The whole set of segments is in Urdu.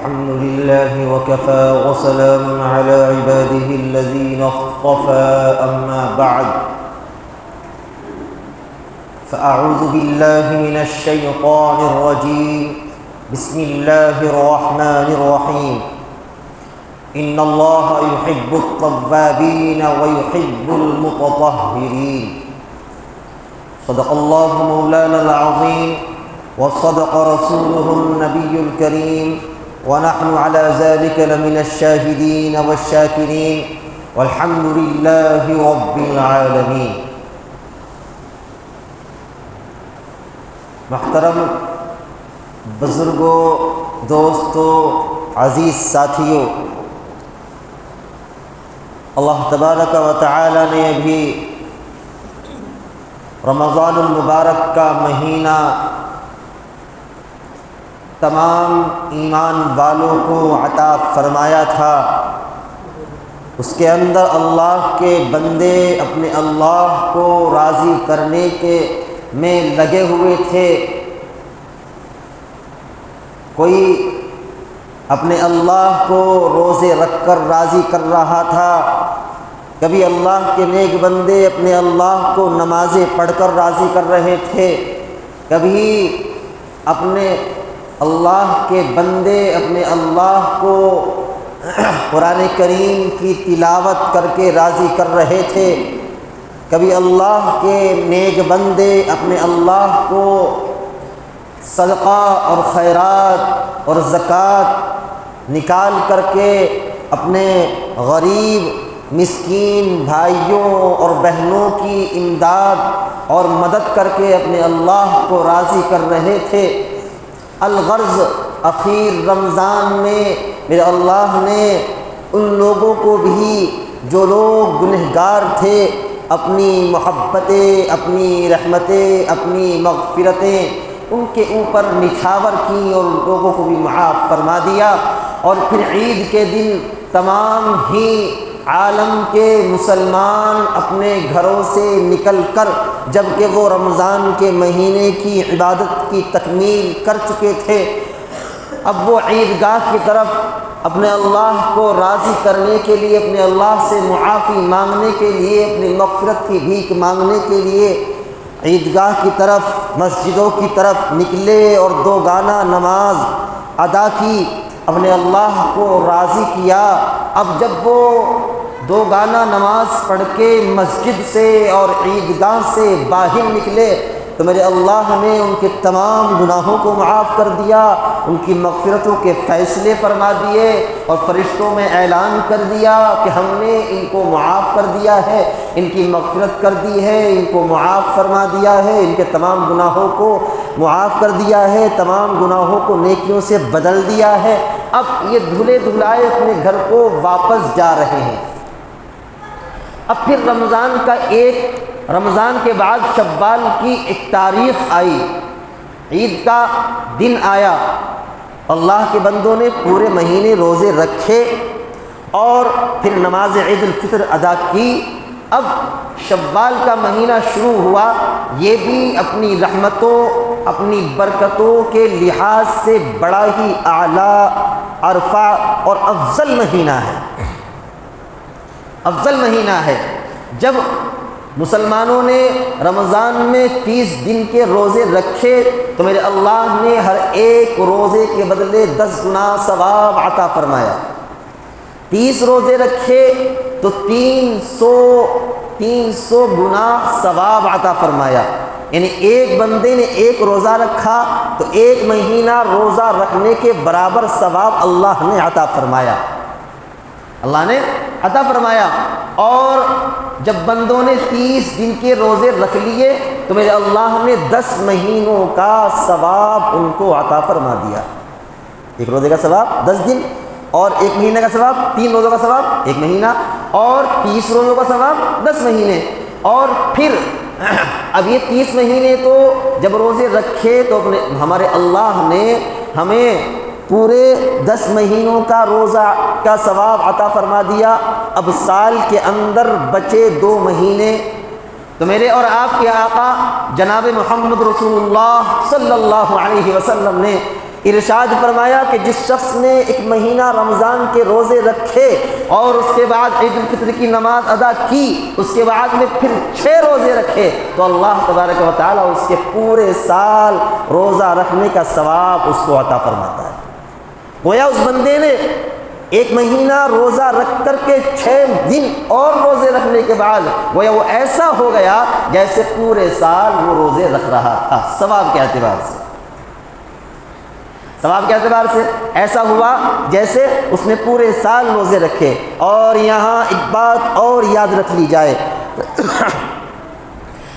الحمد لله وكفى وسلام على عباده الذين اصطفى أما بعد فأعوذ بالله من الشيطان الرجيم بسم الله الرحمن الرحيم إن الله يحب التوابين ويحب المتطهرين صدق الله مولانا العظيم وصدق رسوله النبي الكريم ونحن على ذلك لمن الشاهدين والشاكرين والحمد لله رب العالمين۔ محترم بزرگوں، دوستوں، عزیز ساتھیوں، اللہ تبارک و تعالی نے بھی رمضان المبارک کا مہینہ تمام ایمان والوں کو عطا فرمایا تھا۔ اس کے اندر اللہ کے بندے اپنے اللہ کو راضی کرنے کے میں لگے ہوئے تھے۔ کوئی اپنے اللہ کو روزے رکھ کر راضی کر رہا تھا، کبھی اللہ کے نیک بندے اپنے اللہ کو نمازیں پڑھ کر راضی کر رہے تھے، کبھی اپنے اللہ کے بندے اپنے اللہ کو قرآن کریم کی تلاوت کر کے راضی کر رہے تھے، کبھی اللہ کے نیک بندے اپنے اللہ کو صدقہ اور خیرات اور زکوٰۃ نکال کر کے اپنے غریب مسکین بھائیوں اور بہنوں کی امداد اور مدد کر کے اپنے اللہ کو راضی کر رہے تھے۔ الغرض اخیر رمضان میں میرے اللہ نے ان لوگوں کو بھی جو لوگ گنہگار تھے اپنی محبتیں، اپنی رحمتیں، اپنی مغفرتیں ان کے اوپر نچھاور کی اور ان لوگوں کو بھی معاف فرما دیا۔ اور پھر عید کے دن تمام ہی عالم کے مسلمان اپنے گھروں سے نکل کر، جب کہ وہ رمضان کے مہینے کی عبادت کی تکمیل کر چکے تھے، اب وہ عیدگاہ کی طرف اپنے اللہ کو راضی کرنے کے لیے، اپنے اللہ سے معافی مانگنے کے لیے، اپنی مغفرت کی بھیک مانگنے کے لیے عیدگاہ کی طرف، مسجدوں کی طرف نکلے اور دو گانا نماز ادا کی، اپنے اللہ کو راضی کیا۔ اب جب وہ دو گانا نماز پڑھ کے مسجد سے اور عیدگاہ سے باہر نکلے تو میرے اللہ نے ان کے تمام گناہوں کو معاف کر دیا، ان کی مغفرتوں کے فیصلے فرما دیے اور فرشتوں میں اعلان کر دیا کہ ہم نے ان کو معاف کر دیا ہے، ان کی مغفرت کر دی ہے، ان کو معاف فرما دیا ہے، ان کے تمام گناہوں کو معاف کر دیا ہے، تمام گناہوں کو نیکیوں سے بدل دیا ہے۔ اب یہ دھلے دھلائے اپنے گھر کو واپس جا رہے ہیں۔ اب پھر رمضان کے بعد شوال کی ایک تاریخ آئی، عید کا دن آیا، اللہ کے بندوں نے پورے مہینے روزے رکھے اور پھر نماز عید الفطر ادا کی۔ اب شوال کا مہینہ شروع ہوا، یہ بھی اپنی رحمتوں، اپنی برکتوں کے لحاظ سے بڑا ہی اعلیٰ، ارفع اور افضل مہینہ ہے۔ افضل مہینہ ہے۔ جب مسلمانوں نے رمضان میں 30 دن کے روزے رکھے تو میرے اللہ نے ہر ایک روزے کے بدلے 10 گنا ثواب عطا فرمایا۔ 30 روزے رکھے تو 300 گنا ثواب عطا فرمایا، یعنی ایک بندے نے ایک روزہ رکھا تو ایک مہینہ روزہ رکھنے کے برابر ثواب اللہ نے عطا فرمایا، اللہ نے عطا فرمایا۔ اور جب بندوں نے 30 دن کے روزے رکھ لیے تو میرے اللہ نے 10 مہینوں کا ثواب ان کو عطا فرما دیا۔ ایک روزے کا ثواب 10 دن اور ایک مہینے کا ثواب، 3 روزوں کا ثواب 1 مہینہ اور 30 روزوں کا ثواب 10 مہینے۔ اور پھر اب یہ 30 مہینے تو جب روزے رکھے تو ہمارے اللہ نے ہمیں پورے 10 مہینوں کا روزہ کا ثواب عطا فرما دیا۔ اب سال کے اندر بچے 2 مہینے تو میرے اور آپ کے آقا جناب محمد رسول اللہ صلی اللہ علیہ وسلم نے ارشاد فرمایا کہ جس شخص نے ایک مہینہ رمضان کے روزے رکھے اور اس کے بعد عید الفطر کی نماز ادا کی، اس کے بعد میں پھر 6 روزے رکھے، تو اللہ تبارک و تعالیٰ اس کے پورے سال روزہ رکھنے کا ثواب اس کو عطا فرماتا ہے۔ گویا اس بندے نے ایک مہینہ روزہ رکھ کر کے 6 دن اور روزے رکھنے کے بعد گویا وہ ایسا ہو گیا جیسے پورے سال وہ روزے رکھ رہا تھا، ثواب کے اعتبار سے۔ ثواب کے اعتبار سے ایسا ہوا جیسے اس نے پورے سال روزے رکھے۔ اور یہاں ایک بات اور یاد رکھ لی جائے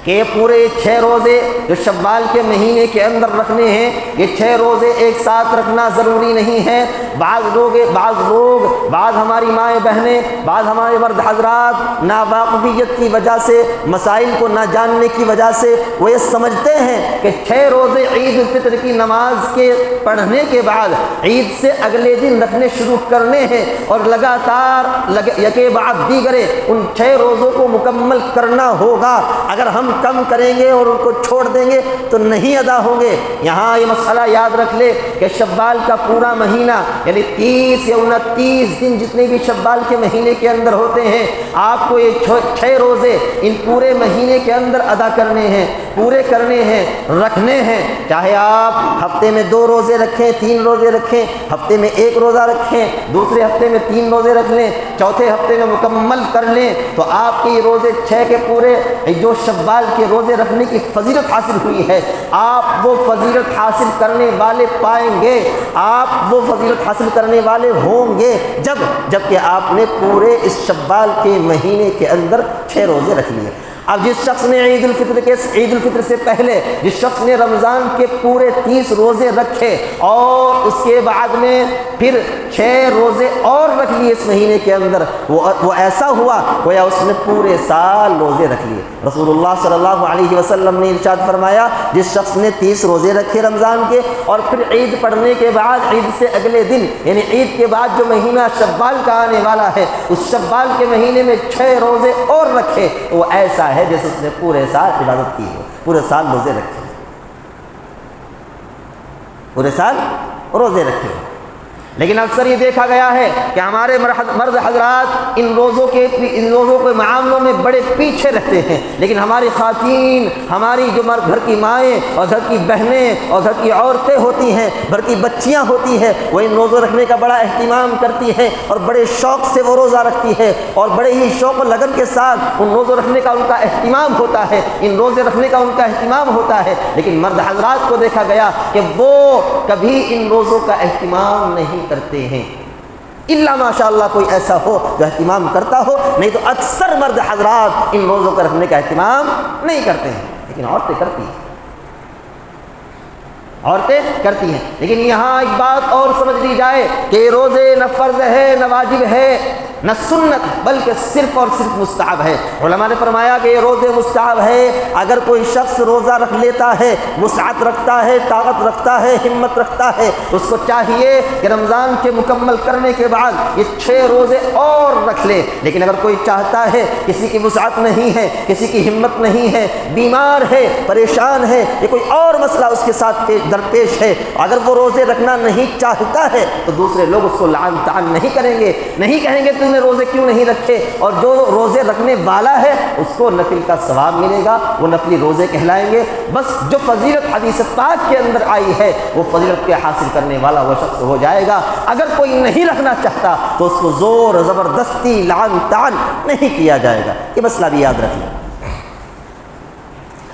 کہ یہ پورے 6 روزے جو شوال کے مہینے کے اندر رکھنے ہیں، یہ 6 روزے ایک ساتھ رکھنا ضروری نہیں ہے۔ بعض لوگ بعض ہماری مائیں بہنیں، بعض ہمارے مرد حضرات ناواقفیت کی وجہ سے، مسائل کو نہ جاننے کی وجہ سے وہ یہ سمجھتے ہیں کہ 6 روزے عید الفطر کی نماز کے پڑھنے کے بعد عید سے اگلے دن رکھنے شروع کرنے ہیں اور لگاتار یکے بعد دیگرے ان 6 روزوں کو مکمل کرنا ہوگا۔ اگر ہم کم کریں گے اور ان کو چھوڑ دیں گے تو نہیں ادا ہوں گے۔ یہاں یہ مسئلہ یاد رکھ لے کہ شوال کا پورا مہینہ یعنی 30 یا 29 دن جتنے بھی شوال کے مہینے کے اندر ہوتے ہیں، آپ کو یہ 6 روزے ان پورے مہینے کے اندر ادا کرنے ہیں، پورے کرنے ہیں، رکھنے ہیں۔ چاہے آپ ہفتے میں 2 روزے رکھیں، 3 روزے رکھیں، ہفتے میں 1 روزہ رکھیں، دوسرے ہفتے میں 3 روزے رکھ لیں، چوتھے ہفتے میں مکمل کر لیں، تو آپ کے یہ روزے 6 کے پورے جو شوال کے روزے رکھنے کی فضیلت حاصل ہوئی ہے، آپ وہ فضیلت حاصل کرنے والے پائیں گے، آپ وہ فضیلت حاصل کرنے والے ہوں گے جب کہ آپ نے پورے اس شوال کے مہینے کے اندر 6 روزے رکھ لیے۔ اب جس شخص نے عید الفطر سے پہلے جس شخص نے رمضان کے پورے 30 روزے رکھے اور اس کے بعد میں پھر 6 روزے اور رکھ لیے اس مہینے کے اندر، وہ ایسا ہوا گویا اس نے پورے سال روزے رکھ لیے۔ رسول اللہ صلی اللہ علیہ وسلم نے ارشاد فرمایا جس شخص نے 30 روزے رکھے رمضان کے اور پھر عید پڑھنے کے بعد عید سے اگلے دن یعنی عید کے بعد جو مہینہ شوال کا آنے والا ہے، اس شوال کے مہینے میں 6 روزے اور رکھے، وہ ایسا ہے جیسے اس نے پورے سال عبادت کی ہو، پورے سال روزے رکھے، پورے سال روزے رکھے۔ لیکن اکثر یہ دیکھا گیا ہے کہ ہمارے مرد حضرات ان روزوں کے معاملوں میں بڑے پیچھے رہتے ہیں، لیکن ہماری خواتین، ہماری جو گھر کی مائیں اور گھر کی بہنیں اور گھر کی عورتیں ہوتی ہیں، گھر کی بچیاں ہوتی ہیں، وہ ان روزوں رکھنے کا بڑا اہتمام کرتی ہیں اور بڑے شوق سے وہ روزہ رکھتی ہے اور بڑے ہی شوق و لگن کے ساتھ ان روزوں رکھنے کا ان کا اہتمام ہوتا ہے، ان روزے رکھنے کا ان کا اہتمام ہوتا ہے۔ لیکن مرد حضرات کو دیکھا گیا کہ وہ کبھی ان روزوں کا اہتمام نہیں کرتے ہیں، الا ماشاء اللہ کوئی ایسا ہو جو اہتمام کرتا ہو، نہیں تو اکثر مرد حضرات ان روزوں کا رکھنے کا اہتمام نہیں کرتے ہیں، لیکن عورتیں کرتی ہیں، عورتیں کرتی ہیں۔ لیکن یہاں ایک بات اور سمجھ لی جائے کہ روزے نہ فرض ہے نہ واجب ہے نہ سنت، بلکہ صرف اور صرف مستحب ہے۔ علماء نے فرمایا کہ یہ روزے مستحب ہے۔ اگر کوئی شخص روزہ رکھ لیتا ہے، وسعت رکھتا ہے، طاقت رکھتا ہے، ہمت رکھتا ہے، اس کو چاہیے کہ رمضان کے مکمل کرنے کے بعد یہ 6 روزے اور رکھ لے۔ لیکن اگر کوئی چاہتا ہے، کسی کی وسعت نہیں ہے، کسی کی ہمت نہیں ہے، بیمار ہے، پریشان ہے، یہ کوئی اور مسئلہ اس کے ساتھ درپیش ہے، اگر وہ روزے رکھنا نہیں چاہتا ہے تو دوسرے لوگ اس کو لعن طعن نہیں کریں گے، نہیں کہیں گے تم نے روزے کیوں نہیں رکھے، اور جو روزے رکھنے والا ہے اس کو نفل کا ثواب ملے گا، وہ نفلی روزے کہلائیں گے۔ بس جو فضیلت حدیث پاک کے اندر آئی ہے وہ فضیلت کے حاصل کرنے والا وہ شخص ہو جائے گا۔ اگر کوئی نہیں رکھنا چاہتا تو اس کو زور زبردستی لعن طعن نہیں کیا جائے گا۔ یہ مسئلہ بھی یاد رکھنا۔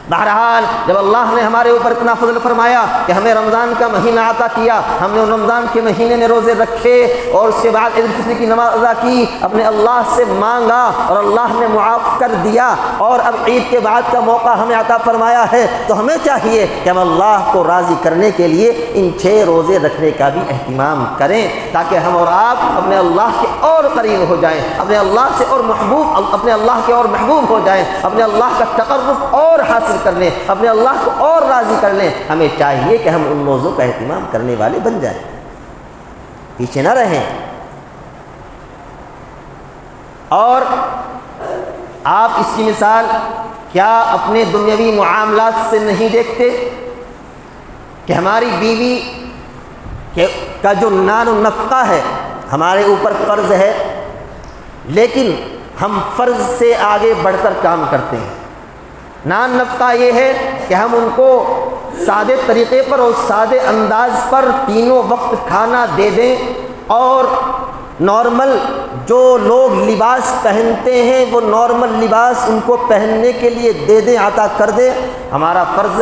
بہرحال جب اللہ نے ہمارے اوپر اتنا فضل فرمایا کہ ہمیں رمضان کا مہینہ عطا کیا، ہم نے رمضان کے مہینے میں روزے رکھے اور اس کے بعد عید الفطر کی نماز ادا کی، اپنے اللہ سے مانگا اور اللہ نے معاف کر دیا، اور اب عید کے بعد کا موقع ہمیں عطا فرمایا ہے، تو ہمیں چاہیے کہ ہم اللہ کو راضی کرنے کے لیے ان 6 روزے رکھنے کا بھی اہتمام کریں، تاکہ ہم اور آپ اپنے اللہ کے اور قریب ہو جائیں، اپنے اللہ سے اور محبوب، اپنے اللہ کے اور محبوب ہو جائیں، اپنے اللہ کا تقرب اور حاصل کر لیں، اپنے اللہ کو اور راضی کر لیں۔ ہمیں چاہیے کہ ہم ان روزوں کا اہتمام کرنے والے بن جائیں، پیچھے نہ رہیں۔ اور آپ اس کی مثال کیا اپنے دنیاوی معاملات سے نہیں دیکھتے کہ ہماری بیوی کہ کا جو نان و نفقہ ہے ہمارے اوپر فرض ہے، لیکن ہم فرض سے آگے بڑھ کر کام کرتے ہیں۔ نان نفقہ یہ ہے کہ ہم ان کو سادے طریقے پر اور سادے انداز پر تینوں وقت کھانا دے دیں، اور نارمل جو لوگ لباس پہنتے ہیں وہ نارمل لباس ان کو پہننے کے لیے دے دیں، عطا کر دیں، ہمارا فرض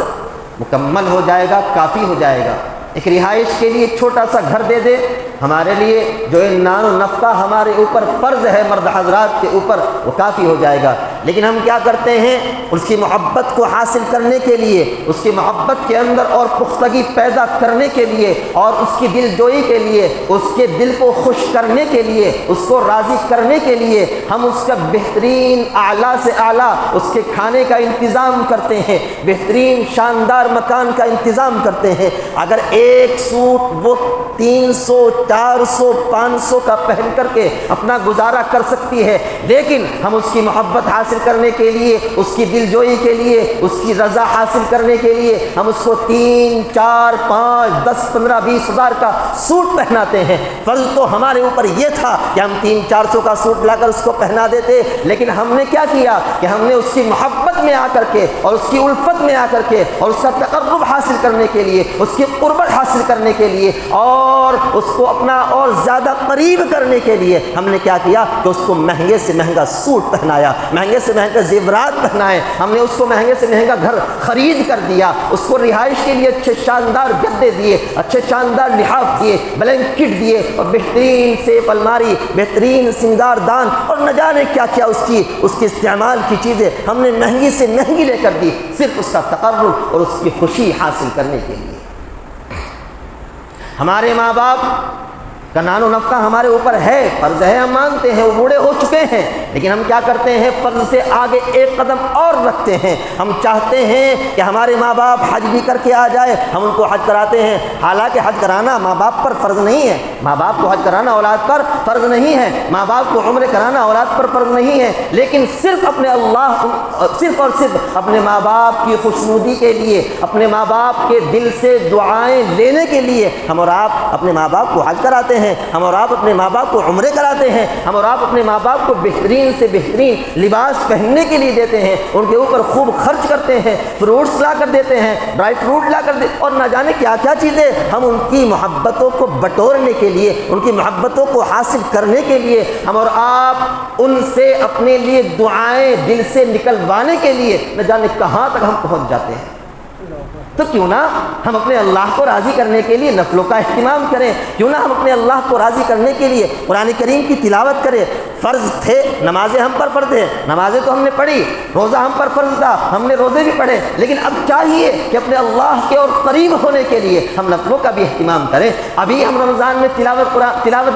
مکمل ہو جائے گا، کافی ہو جائے گا۔ ایک رہائش کے لیے چھوٹا سا گھر دے دے، ہمارے لیے جو نان و نفقہ ہمارے اوپر فرض ہے مرد حضرات کے اوپر، وہ کافی ہو جائے گا۔ لیکن ہم کیا کرتے ہیں، اس کی محبت کو حاصل کرنے کے لیے، اس کی محبت کے اندر اور پختگی پیدا کرنے کے لیے، اور اس کی دل جوئی کے لیے، اس کے دل کو خوش کرنے کے لیے، اس کو راضی کرنے کے لیے ہم اس کا بہترین اعلیٰ سے اعلیٰ اس کے کھانے کا انتظام کرتے ہیں، بہترین شاندار مکان کا انتظام کرتے ہیں۔ اگر ایک سوٹ وہ 300 400 500 کا پہن کر کے اپنا گزارا کر سکتی ہے، لیکن ہم اس کی محبت حاصل کرنے کے لیے، اس کی دل جوئی کے لیے، اس کی رضا حاصل کرنے کے لیے ہم اس کو 3 4 5 10 15 20 ہزار کا سوٹ پہناتے ہیں۔ فرض تو ہمارے اوپر یہ تھا کہ ہم 300 400 کا سوٹ لا کر اس کو پہنا دیتے، لیکن ہم نے کیا کیا کہ ہم نے اس کی محبت میں آ کر کے اور اس کی الفت میں آ کر کے اور اس کا تقرب حاصل کرنے کے لیے، اس کی قربت حاصل کرنے کے لیے اور اس کو اپنا اور زیادہ قریب کرنے کے لیے ہم نے کیا کیا کہ اس کو مہنگے سے مہنگا سوٹ پہنایا، مہنگے سے مہنگے زیورات پہنائے، ہم نے اس کو مہنگے سے مہنگا گھر خرید کر دیا، اس کو رہائش کے لیے اچھے شاندار گدے دیے، اچھے شاندار لحاف دیے، بلینکٹ دیے، اور بہترین سیف الماری، بہترین سنگار دان، اور نہ جانے کیا کیا اس کی استعمال کی چیزیں ہم نے مہنگی سے مہنگی لے کر دی، صرف اس کا تقرب اور اس کی خوشی حاصل کرنے کے لیے۔ ہمارے ماں باپ کا نان و نفقہ ہمارے اوپر ہے، فرض ہے، ہم مانتے ہیں، وہ بوڑھے ہو چکے ہیں، لیکن ہم کیا کرتے ہیں، فرض سے آگے ایک قدم اور رکھتے ہیں۔ ہم چاہتے ہیں کہ ہمارے ماں باپ حج بھی کر کے آ جائے، ہم ان کو حج کراتے ہیں، حالانکہ حج کرانا ماں باپ پر فرض نہیں ہے، ماں باپ کو حج کرانا اولاد پر فرض نہیں ہے، ماں باپ کو عمرے کرانا اولاد پر فرض نہیں ہے، لیکن صرف اپنے صرف اور صرف اپنے ماں باپ کی خوشنودی کے لیے، اپنے ماں باپ کے دل سے دعائیں لینے کے لیے ہم اور آپ اپنے ماں باپ کو حج کراتے ہیں، ہم اور آپ اپنے ماں باپ کو عمرے کراتے ہیں، ہم اور آپ اپنے ماں باپ کو بہترین سے بہترین لباس پہننے کے لیے دیتے ہیں، ان کے اوپر خوب خرچ کرتے ہیں، فروٹس لا کر دیتے ہیں، ڈرائی فروٹ لا کر اور نہ جانے کیا کیا چیزیں ہم ان کی محبتوں کو بٹورنے کے لیے، ان کی محبتوں کو حاصل کرنے کے لیے ہم اور آپ ان سے اپنے لیے دعائیں دل سے نکلوانے کے لیے نہ جانے کہاں تک ہم پہنچ جاتے ہیں۔ تو کیوں نہ ہم اپنے اللہ کو راضی کرنے کے لیے نفلوں کا اہتمام کریں، کیوں نہ ہم اپنے اللہ کو راضی کرنے کے لیے قرآن کریم کی تلاوت کریں۔ فرض تھے، نمازیں ہم پر فرض ہیں، نمازیں تو ہم نے پڑھی، روزہ ہم پر فرض تھا، ہم نے روزے بھی پڑھے، لیکن اب چاہیے کہ اپنے اللہ کے اور قریب ہونے کے لیے ہم نفلوں کا بھی اہتمام کریں۔ ابھی ہم رمضان میں تلاوت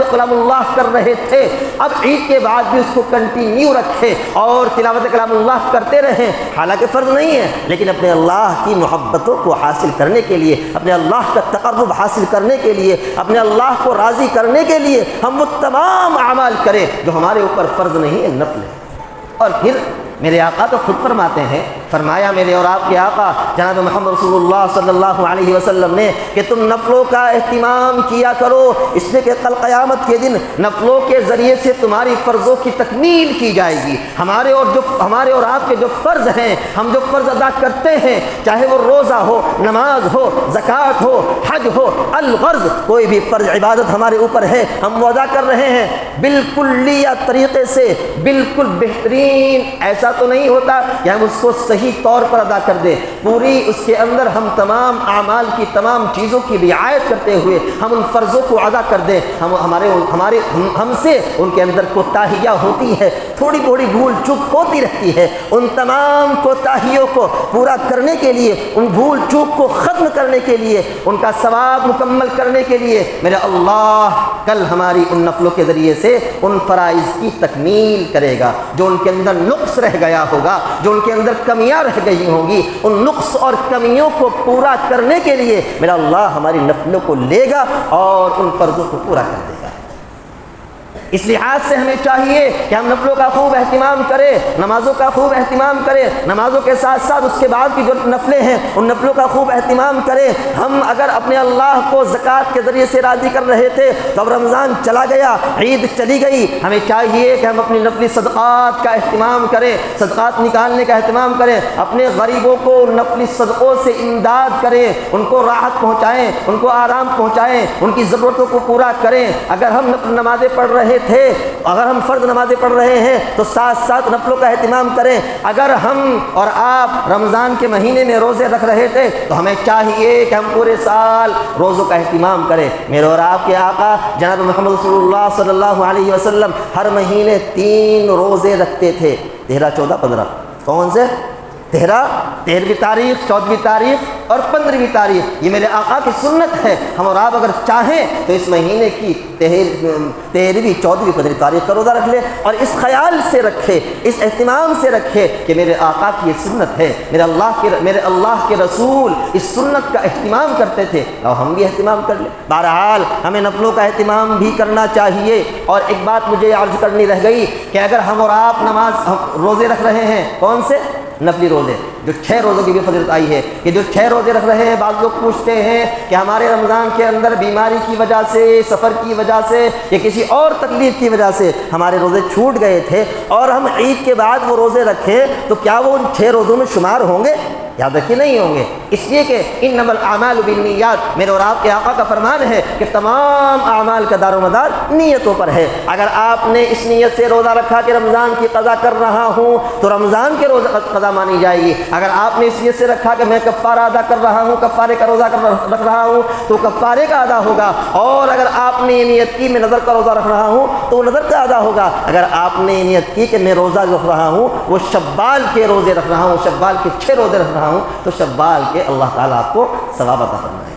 کلام اللہ کر رہے تھے، اب عید کے بعد بھی اس کو کنٹینیو رکھیں اور تلاوت کلام اللہ کرتے رہیں، حالانکہ فرض نہیں ہے، لیکن اپنے اللہ کی محبتوں کو حاصل کرنے کے لیے، اپنے اللہ کا تقرب حاصل کرنے کے لیے، اپنے اللہ کو راضی کرنے کے لیے ہم وہ تمام اعمال کریں جو ہمارے اوپر فرض نہیں ہے، نفل ہے۔ اور پھر میرے آقا تو خود فرماتے ہیں، فرمایا میرے اور آپ کے آقا جناب محمد رسول اللہ صلی اللہ علیہ وسلم نے کہ تم نفلوں کا اہتمام کیا کرو، اس لیے کہ کل قیامت کے دن نفلوں کے ذریعے سے تمہاری فرضوں کی تکمیل کی جائے گی۔ ہمارے اور آپ کے جو فرض ہیں، ہم جو فرض ادا کرتے ہیں، چاہے وہ روزہ ہو، نماز ہو، زکوٰۃ ہو، حج ہو، الغرض کوئی بھی فرض عبادت ہمارے اوپر ہے، ہم وہ ادا کر رہے ہیں بالکلیہ طریقے سے، بالکل بہترین۔ ایسا تو نہیں ہوتا کہ ہم اس کو صحیح طور پر ادا کر دیں، پوری اس کے اندر ہم تمام اعمال کی تمام چیزوں کی رعایت کرتے ہوئے ہم ان فرضوں کو ادا کر دیں۔ ہم سے ان کے اندر کوتاہیاں ہوتی ہے، تھوڑی بڑی بھول چوک ہوتی رہتی ہے، ان تمام کوتاہیوں کو پورا کرنے کے لیے، ان بھول چوک کو ختم کرنے کے لیے، ان کا ثواب مکمل کرنے کے لیے میرا اللہ کل ہماری ان نفلوں کے ذریعے سے ان فرائض کی تکمیل کرے گا۔ جو ان کے اندر نقص رہ گیا ہوگا، جو ان کے اندر کمیاں رہ گئی ہوں گی، ان نقص اور کمیوں کو پورا کرنے کے لیے میرا اللہ ہماری نفلوں کو لے گا اور ان فرضوں کو پورا کر دے گا۔ اس لحاظ سے ہمیں چاہیے کہ ہم نفلوں کا خوب اہتمام کریں، نمازوں کا خوب اہتمام کریں، نمازوں کے ساتھ ساتھ اس کے بعد کی جو نفلیں ہیں ان نفلوں کا خوب اہتمام کریں۔ ہم اگر اپنے اللہ کو زکوٰۃ کے ذریعے سے راضی کر رہے تھے تو اب رمضان چلا گیا، عید چلی گئی، ہمیں چاہیے کہ ہم اپنی نفلی صدقات کا اہتمام کریں، صدقات نکالنے کا اہتمام کریں، اپنے غریبوں کو نفلی صدقوں سے امداد کریں، ان کو راحت پہنچائیں، ان کو آرام پہنچائیں، ان کی ضرورتوں کو پورا کریں۔ اگر ہم نفل نمازیں پڑھ رہے تھے، اگر ہم فرض نمازیں پڑھ رہے ہیں تو ساتھ ساتھ نفلوں کا اہتمام کریں۔ اگر ہم اور آپ رمضان کے مہینے میں روزے رکھ رہے تھے تو ہمیں چاہیے کہ ہم پورے سال روزوں کا اہتمام کریں۔ میرے اور آپ کے آقا جناب محمد رسول اللہ صلی اللہ علیہ وسلم ہر مہینے 3 روزے رکھتے تھے، 13، 14، 15۔ کون سے؟ 13ویں تاریخ، 14ویں تاریخ اور 15ویں تاریخ، یہ میرے آقا کی سنت ہے۔ ہم اور آپ اگر چاہیں تو اس مہینے کی 13ویں، 14ویں، 15ویں تاریخ کا روزہ رکھ لیں، اور اس خیال سے رکھے، اس اہتمام سے رکھے کہ میرے آقا کی یہ سنت ہے، میرے اللہ کے رسول اس سنت کا اہتمام کرتے تھے، اور ہم بھی اہتمام کر لیں۔ بہرحال ہمیں نفلوں کا اہتمام بھی کرنا چاہیے۔ اور ایک بات مجھے عرض کرنی رہ گئی کہ اگر ہم اور آپ روزے رکھ رہے ہیں، کون سے؟ نفلی روزے، جو 6 روزوں کی بھی فضیلت آئی ہے کہ جو 6 روزے رکھ رہے ہیں، بعض لوگ پوچھتے ہیں کہ ہمارے رمضان کے اندر بیماری کی وجہ سے، سفر کی وجہ سے یا کسی اور تکلیف کی وجہ سے ہمارے روزے چھوٹ گئے تھے اور ہم عید کے بعد وہ روزے رکھیں تو کیا وہ ان 6 روزوں میں شمار ہوں گے؟ یاد رکھیے نہیں ہوں گے، اس لیے کہ انما الاعمال بالنیات، میرے اور آپ کے آقا کا فرمان ہے کہ تمام اعمال کا دار و مدار نیتوں پر ہے۔ اگر آپ نے اس نیت سے روزہ رکھا کہ رمضان کی قضا کر رہا ہوں تو رمضان کے روزہ قضا مانی جائے گی۔ اگر آپ نے اس نیت سے رکھا کہ میں کفارہ ادا کر رہا ہوں، کفارے کا روزہ رکھ رہا ہوں تو کفارے کا ادا ہوگا، اور اگر آپ نے یہ نیت کی میں نظر کا روزہ رکھ رہا ہوں تو نظر کا ادا ہوگا۔ اگر آپ نے یہ نیت کی کہ میں روزہ رکھ رہا ہوں، وہ شوال کے روزے رکھ رہا ہوں، شوال کے 6 روزے رکھ رہا ہوں، تو شوال کے اللہ تعالیٰ آپ کو ثواب عطا فرمائے گا۔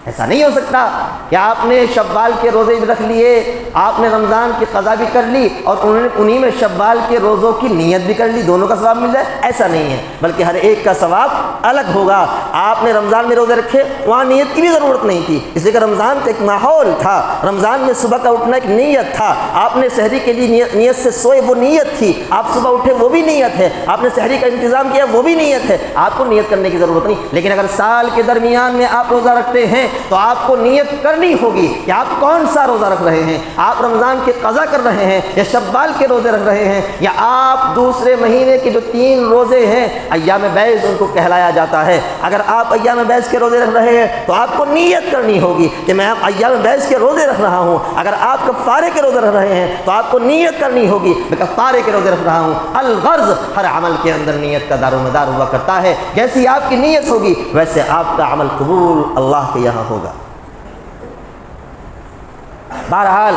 ایسا نہیں ہو سکتا کہ آپ نے شوال کے روزے بھی رکھ لیے، آپ نے رمضان کی قضا بھی کر لی اور انہی میں شوال کے روزوں کی نیت بھی کر لی، دونوں کا ثواب مل جائے، ایسا نہیں ہے، بلکہ ہر ایک کا ثواب الگ ہوگا۔ آپ نے رمضان میں روزے رکھے، وہاں نیت کی بھی ضرورت نہیں تھی، اس لیے کہ رمضان کا ایک ماحول تھا، رمضان میں صبح کا اٹھنا ایک نیت تھا، آپ نے سحری کے لیے نیت سے سوئے، وہ نیت تھی، آپ صبح اٹھے وہ بھی نیت ہے، آپ نے سحری کا انتظام کیا وہ بھی نیت ہے، آپ کو نیت کرنے کی ضرورت نہیں۔ لیکن اگر سال کے درمیان میں آپ روزہ رکھتے ہیں تو آپ کو نیت کرنی ہوگی کہ آپ کون سا روزہ رکھ رہے ہیں، آپ رمضان کی قضا کر رہے ہیں یا شوال کے روزے رکھ رہے ہیں، یا آپ دوسرے مہینے کے جو 3 روزے ہیں ایام بیض ان کو کہلایا جاتا ہے، اگر آپ ایام بیض کے روزے رکھ رہے ہیں تو آپ کو نیت کرنی ہوگی کہ میں ایام بیض کے روزے رکھ رہا ہوں۔ اگر آپ کفارے کے روزے رکھ رہے ہیں تو آپ کو نیت کرنی ہوگی میں کفارے کے روزے رکھ رہا ہوں۔ الغرض، ہر عمل کے اندر نیت کا دار و مدار ہوا کرتا ہے، جیسی آپ کی نیت ہوگی ویسے آپ کا عمل قبول اللہ کے یہاں ہوگا۔ بہرحال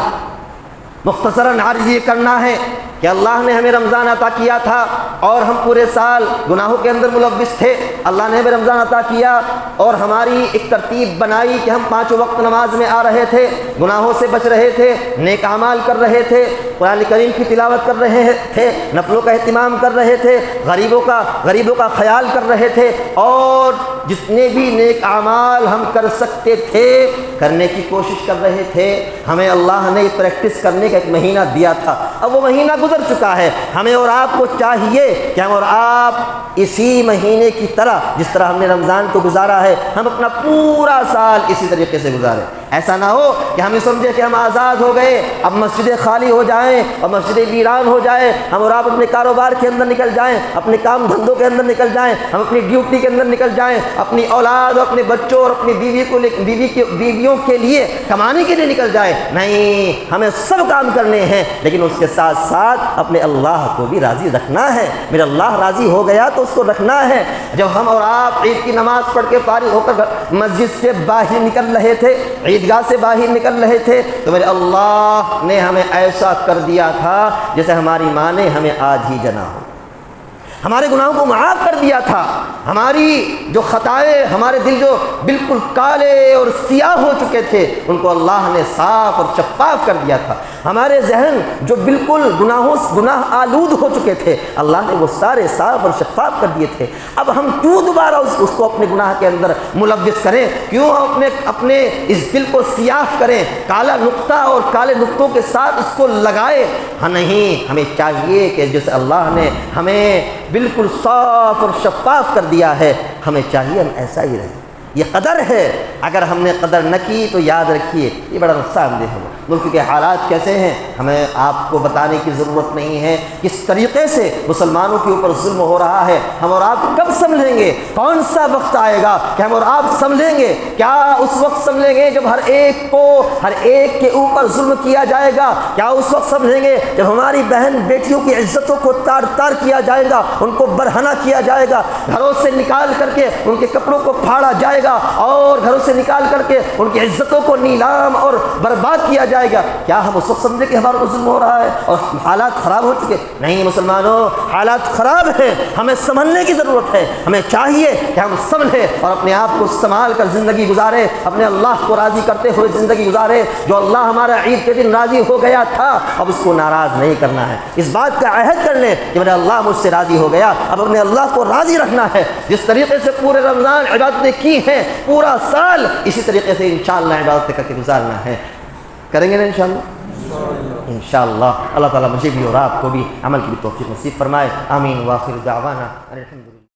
مختصراً عرض یہ کرنا ہے کہ اللہ نے ہمیں رمضان عطا کیا تھا اور ہم پورے سال گناہوں کے اندر ملوث تھے، اللہ نے ہمیں رمضان عطا کیا اور ہماری ایک ترتیب بنائی کہ ہم 5 وقت نماز میں آ رہے تھے، گناہوں سے بچ رہے تھے، نیک اعمال کر رہے تھے، قرآن کریم کی تلاوت کر رہے تھے، نفلوں کا اہتمام کر رہے تھے، غریبوں کا خیال کر رہے تھے، اور جتنے بھی نیک اعمال ہم کر سکتے تھے کرنے کی کوشش کر رہے تھے۔ ہمیں اللہ نے پریکٹس کرنے کا ایک مہینہ دیا تھا، اب وہ مہینہ گزر چکا ہے، ہمیں اور آپ کو چاہیے کہ ہم اور آپ اسی مہینے کی طرح جس طرح ہم نے رمضان کو گزارا ہے ہم اپنا پورا سال اسی طریقے سے گزاریں۔ ایسا نہ ہو کہ ہمیں سمجھے کہ ہم آزاد ہو گئے، اب مسجدیں خالی ہو جائیں اور مسجدیں ویران ہو جائیں، ہم اور آپ اپنے کاروبار کے اندر نکل جائیں، اپنے کام دھندوں کے اندر نکل جائیں، ہم اپنی ڈیوٹی کے اندر نکل جائیں، اپنی اولاد اور اپنے بچوں اور اپنی بیویوں کے لیے کمانے کے لیے نکل جائیں۔ نہیں، ہمیں سب کام کرنے ہیں، لیکن اس کے ساتھ ساتھ اپنے اللہ کو بھی راضی رکھنا ہے۔ میرا اللہ راضی ہو گیا تو اس کو رکھنا ہے۔ جب ہم اور آپ عید کی نماز پڑھ کے فارغ ہو کر مسجد سے باہر نکل رہے تھے، عیدگاہ سے باہر نکل رہے تھے، تو میرے اللہ نے ہمیں ایسا کر دیا تھا جیسے ہماری ماں نے ہمیں آج ہی جنا ہو۔ ہمارے گناہوں کو معاف کر دیا تھا، ہماری جو خطائیں، ہمارے دل جو بالکل کالے اور سیاہ ہو چکے تھے ان کو اللہ نے صاف اور شفاف کر دیا تھا، ہمارے ذہن جو بالکل گناہ آلود ہو چکے تھے اللہ نے وہ سارے صاف اور شفاف کر دیے تھے۔ اب ہم کیوں دوبارہ اس کو اپنے گناہ کے اندر ملوث کریں؟ کیوں اپنے اس دل کو سیاہ کریں، کالا نقطہ اور کالے نقطوں کے ساتھ اس کو لگائے؟ ہاں نہیں، ہمیں چاہیے کہ جیسے اللہ نے ہمیں بالکل صاف اور شفاف کر دیا ہے ہمیں چاہیے ہم ایسا ہی رہیں۔ یہ قدر ہے، اگر ہم نے قدر نہ کی تو یاد رکھیے یہ بڑا نقصان دہ ہے۔ ملک کے حالات کیسے ہیں ہمیں آپ کو بتانے کی ضرورت نہیں ہے، کس طریقے سے مسلمانوں کے اوپر ظلم ہو رہا ہے۔ ہم اور آپ کب سمجھیں گے؟ کون سا وقت آئے گا کہ ہم اور آپ سمجھیں گے؟ کیا اس وقت سمجھیں گے جب ہر ایک کے اوپر ظلم کیا جائے گا؟ کیا اس وقت سمجھیں گے جب ہماری بہن بیٹیوں کی عزتوں کو تار تار کیا جائے گا، ان کو برہنہ کیا جائے گا، گھروں سے نکال کر کے ان کے کپڑوں کو پھاڑا جائے گا اور گھروں سے نکال کر کے ان کی عزتوں کو نیلام اور برباد کیا جائے گا؟ کیا ہم اس وقت سمجھے کہ ہمارا ظلم ہو رہا ہے اور حالات خراب ہو چکے؟ نہیں مسلمانوں، حالات خراب ہیں، ہمیں سنبھلنے کی ضرورت ہے۔ ہمیں چاہیے کہ ہم سنبھلیں اور اپنے آپ کو سنبھال کر زندگی گزارے، اپنے اللہ کو راضی کرتے ہوئے زندگی گزارے۔ جو اللہ ہمارا عید کے دن راضی ہو گیا تھا اب اس کو ناراض نہیں کرنا ہے، اس بات کا عہد کر لیں کہ میرا اللہ مجھ سے راضی ہو گیا، اب اپنے اللہ کو راضی رکھنا ہے۔ جس طریقے سے پورے رمضان عبادتیں کی ہیں پورا سال اسی طریقے سے انشاءاللہ عبادت کر کے گزارنا ہے۔ کریں گے نا انشاءاللہ؟ انشاءاللہ اللہ تعالیٰ مجھے بھی اور آپ کو بھی عمل کی بھی توفیق نصیب فرمائے۔ آمین۔ وآخر دعوانا الحمدللہ۔